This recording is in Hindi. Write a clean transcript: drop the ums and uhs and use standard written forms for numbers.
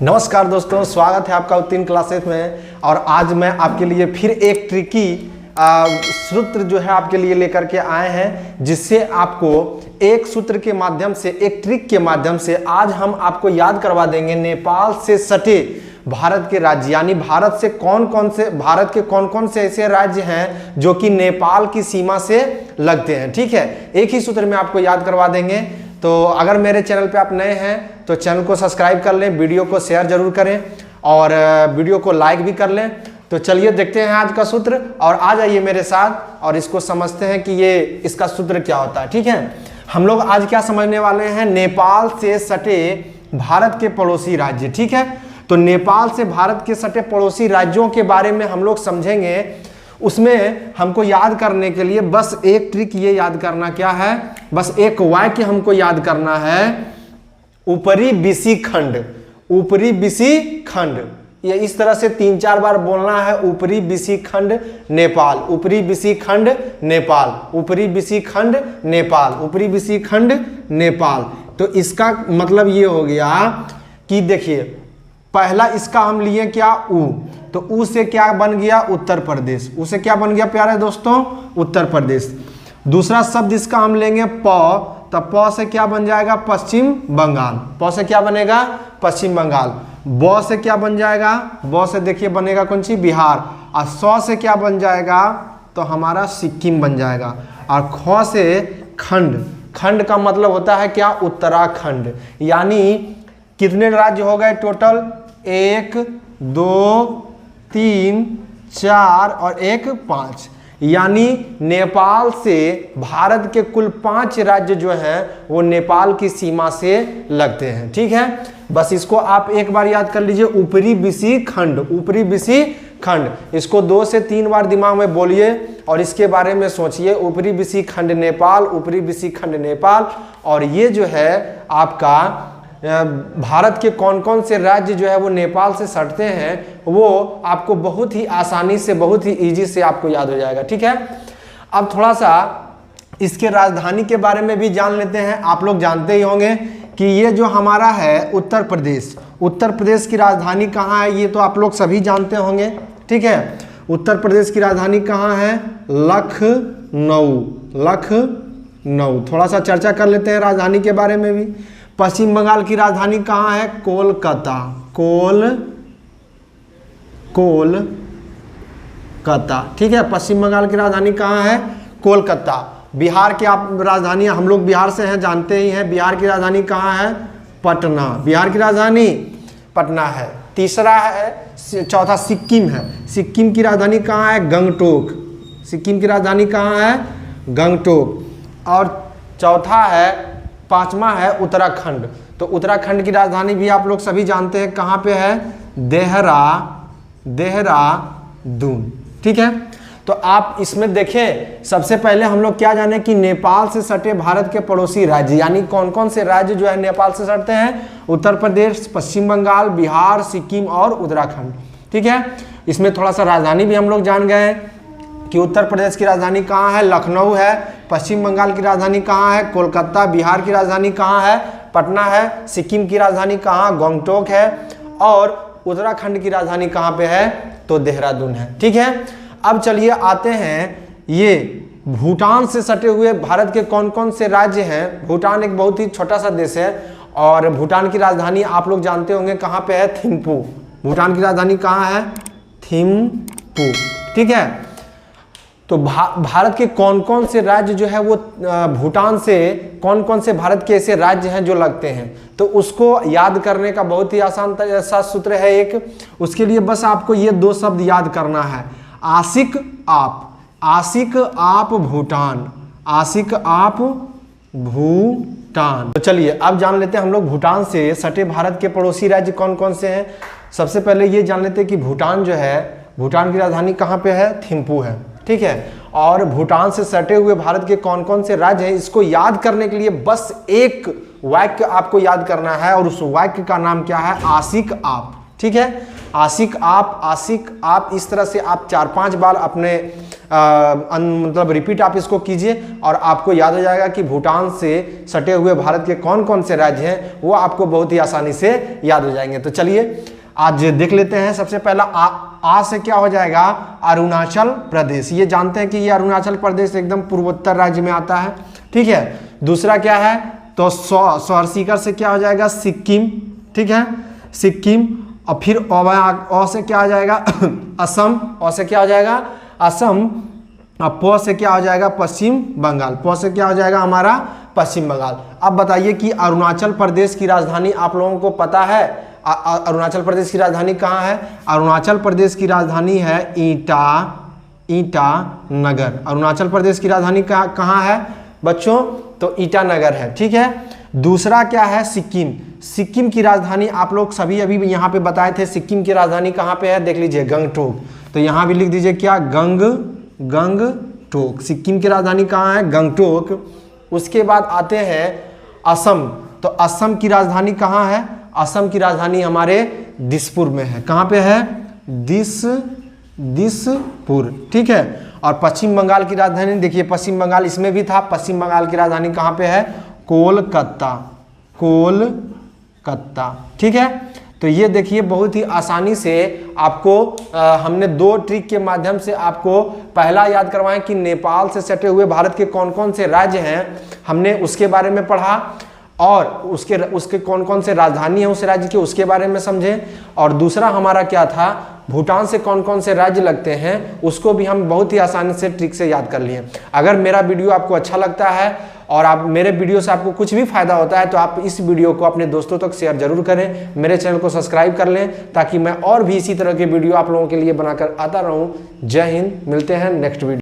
नमस्कार दोस्तों, स्वागत है आपका उत्तीर्ण क्लासेस में। और आज मैं आपके लिए फिर एक ट्रिकी सूत्र जो है आपके लिए लेकर के आए हैं, जिससे आपको एक सूत्र के माध्यम से, एक ट्रिक के माध्यम से आज हम आपको याद करवा देंगे नेपाल से सटे भारत के राज्य, यानी भारत के कौन कौन से ऐसे राज्य हैं जो कि नेपाल की सीमा से लगते हैं। ठीक है, एक ही सूत्र में आपको याद करवा देंगे। तो अगर मेरे चैनल पे आप नए हैं तो चैनल को सब्सक्राइब कर लें, वीडियो को शेयर जरूर करें और वीडियो को लाइक भी कर लें। तो चलिए देखते हैं आज का सूत्र और आ जाइए मेरे साथ और इसको समझते हैं कि ये इसका सूत्र क्या होता है। ठीक है, हम लोग आज क्या समझने वाले हैं, नेपाल से सटे भारत के पड़ोसी राज्य। ठीक है, तो नेपाल से भारत के सटे पड़ोसी राज्यों के बारे में हम लोग समझेंगे। उसमें हमको याद करने के लिए बस एक ट्रिक ये याद करना क्या है, बस एक वाक्य हमको याद करना है, ऊपरी बिसी खंड। ऊपरी बिसी खंड, ये इस तरह से 3-4 बार बोलना है, ऊपरी बिसी खंड नेपाल, ऊपरी बिसी खंड नेपाल, ऊपरी बिसी खंड नेपाल, ऊपरी बिसी खंड नेपाल। तो इसका मतलब ये हो गया कि देखिए, पहला इसका हम लिए क्या, ऊ, तो ऊ से क्या बन गया, उत्तर प्रदेश। ऊ से क्या बन गया प्यारे दोस्तों, उत्तर प्रदेश। दूसरा शब्द इसका हम लेंगे प, तो प से क्या बन जाएगा, पश्चिम बंगाल। प से क्या बनेगा, पश्चिम बंगाल। ब से क्या बन जाएगा, ब से देखिए बनेगा कौन सी, बिहार। और स से क्या बन जाएगा, तो हमारा सिक्किम बन जाएगा। और ख से खंड, खंड का मतलब होता है क्या, उत्तराखंड। यानी कितने राज्य हो गए टोटल, 1 2 3 4 और 1 5, यानी नेपाल से भारत के कुल 5 राज्य जो हैं वो नेपाल की सीमा से लगते हैं। ठीक है, बस इसको आप एक बार याद कर लीजिए, ऊपरी बिसी खंड, ऊपरी बिसी खंड। इसको 2 से 3 बार दिमाग में बोलिए और इसके बारे में सोचिए, ऊपरी बिसी खंड नेपाल, ऊपरी बिसी खंड नेपाल। और ये जो है आपका भारत के कौन कौन से राज्य जो है वो नेपाल से सटते हैं, वो आपको बहुत ही आसानी से, बहुत ही इजी से आपको याद हो जाएगा। ठीक है, अब थोड़ा सा इसके राजधानी के बारे में भी जान लेते हैं। आप लोग जानते ही होंगे कि ये जो हमारा है उत्तर प्रदेश, उत्तर प्रदेश की राजधानी कहाँ है, ये तो आप लोग सभी जानते होंगे। ठीक है, उत्तर प्रदेश की राजधानी कहाँ है, लखनऊ, लखनऊ। थोड़ा सा चर्चा कर लेते हैं राजधानी के बारे में भी। पश्चिम बंगाल की राजधानी कहाँ है, कोलकाता, कोलकाता। ठीक है, पश्चिम बंगाल की राजधानी कहाँ है, कोलकाता। बिहार की आप राजधानी, हम लोग बिहार से हैं, जानते ही हैं, बिहार की राजधानी कहाँ है, पटना। बिहार की राजधानी पटना है। तीसरा है, चौथा सिक्किम है, सिक्किम की राजधानी कहाँ है, गंगटोक, सिक्किम की राजधानी कहाँ है, गंगटोक। और चौथा है, 5वां है उत्तराखंड। तो उत्तराखंड की राजधानी भी आप लोग सभी जानते हैं, कहाँ पे है, देहरादून। ठीक है, तो आप इसमें देखें, सबसे पहले हम लोग क्या जाने कि नेपाल से सटे भारत के पड़ोसी राज्य, यानी कौन कौन से राज्य जो है नेपाल से सटते हैं, उत्तर प्रदेश, पश्चिम बंगाल, बिहार, सिक्किम और उत्तराखंड। ठीक है, इसमें थोड़ा सा राजधानी भी हम लोग जान गए कि उत्तर प्रदेश की राजधानी कहाँ है, लखनऊ है। पश्चिम बंगाल की राजधानी कहाँ है, कोलकाता। बिहार की राजधानी कहाँ है, पटना है। सिक्किम की राजधानी कहाँ, गंगटोक है। और उत्तराखंड की राजधानी कहाँ पे है, तो देहरादून है। ठीक है, अब चलिए आते हैं, ये भूटान से सटे हुए भारत के कौन कौन से राज्य हैं। भूटान एक बहुत ही छोटा सा देश है और भूटान की राजधानी आप लोग जानते होंगे कहाँ पे है, थिम्पू। भूटान की राजधानी कहाँ है, थिम्पू। ठीक है, तो भारत के कौन कौन से राज्य जो है वो भूटान से, कौन कौन से भारत के ऐसे राज्य हैं जो लगते हैं, तो उसको याद करने का बहुत ही आसान सा सूत्र है एक। उसके लिए बस आपको ये 2 शब्द याद करना है, आशिक आप, आशिक आप भूटान, आशिक आप भूटान। तो चलिए अब जान लेते हैं हम लोग भूटान से सटे भारत के पड़ोसी राज्य कौन कौन से हैं। सबसे पहले ये जान लेते हैं कि भूटान जो है, भूटान की राजधानी कहाँ पे है, थिम्पू है। ठीक है, और भूटान से सटे हुए भारत के कौन कौन से राज्य हैं, इसको याद करने के लिए बस एक वाक्य आपको याद करना है और उस वाक्य का नाम क्या है, आशिक आप। ठीक है, आशिक आप इस तरह से आप 4-5 बार अपने मतलब रिपीट आप इसको कीजिए और आपको याद हो जाएगा कि भूटान से सटे हुए भारत के कौन कौन से राज्य हैं, वो आपको बहुत ही आसानी से याद हो जाएंगे। तो चलिए आज देख लेते हैं। सबसे पहला आ से क्या हो जाएगा, अरुणाचल प्रदेश। ये जानते हैं कि ये अरुणाचल प्रदेश एकदम पूर्वोत्तर राज्य में आता है, ठीक है। दूसरा क्या है, तो स्वरसीकर से क्या हो जाएगा, सिक्किम, ठीक है, सिक्किम। और फिर अ से क्या हो जाएगा, असम। अ से क्या हो जाएगा, असम। प से क्या हो जाएगा, पश्चिम बंगाल। प से क्या हो जाएगा हमारा, पश्चिम बंगाल। अब बताइए कि अरुणाचल प्रदेश की राजधानी आप लोगों को पता है, अरुणाचल प्रदेश की राजधानी कहाँ है? अरुणाचल प्रदेश की राजधानी है ईटानगर। अरुणाचल प्रदेश की राजधानी कहाँ है बच्चों? तो ईटानगर है, ठीक है। दूसरा क्या है, सिक्किम। सिक्किम की राजधानी आप लोग सभी अभी भी यहाँ पे बताए थे, सिक्किम की राजधानी कहाँ पे है, देख लीजिए, गंगटोक। तो यहाँ भी लिख दीजिए क्या, गंगटोक। सिक्किम की राजधानी कहाँ है, गंगटोक। उसके बाद आते हैं असम। तो असम की राजधानी कहाँ है? असम की राजधानी हमारे दिसपुर में है। कहाँ पे है? दिसपुर, ठीक है। और पश्चिम बंगाल की राजधानी देखिए, पश्चिम बंगाल इसमें भी था। पश्चिम बंगाल की राजधानी कहाँ पे है? कोलकाता, ठीक है। तो ये देखिए बहुत ही आसानी से आपको हमने 2 ट्रिक के माध्यम से आपको पहला याद करवाएं कि नेपाल से सटे हुए भारत के कौन कौन से राज्य हैं, हमने उसके बारे में पढ़ा। और उसके कौन कौन से राजधानी है उस राज्य की, उसके बारे में समझें। और दूसरा हमारा क्या था, भूटान से कौन कौन से राज्य लगते हैं, उसको भी हम बहुत ही आसानी से ट्रिक से याद कर लिए। अगर मेरा वीडियो आपको अच्छा लगता है और आप मेरे वीडियो से आपको कुछ भी फायदा होता है तो आप इस वीडियो को अपने दोस्तों तक शेयर जरूर करें। मेरे चैनल को सब्सक्राइब कर लें ताकि मैं और भी इसी तरह के वीडियो आप लोगों के लिए बनाकर आता रहूं। जय हिंद, मिलते हैं नेक्स्ट वीडियो।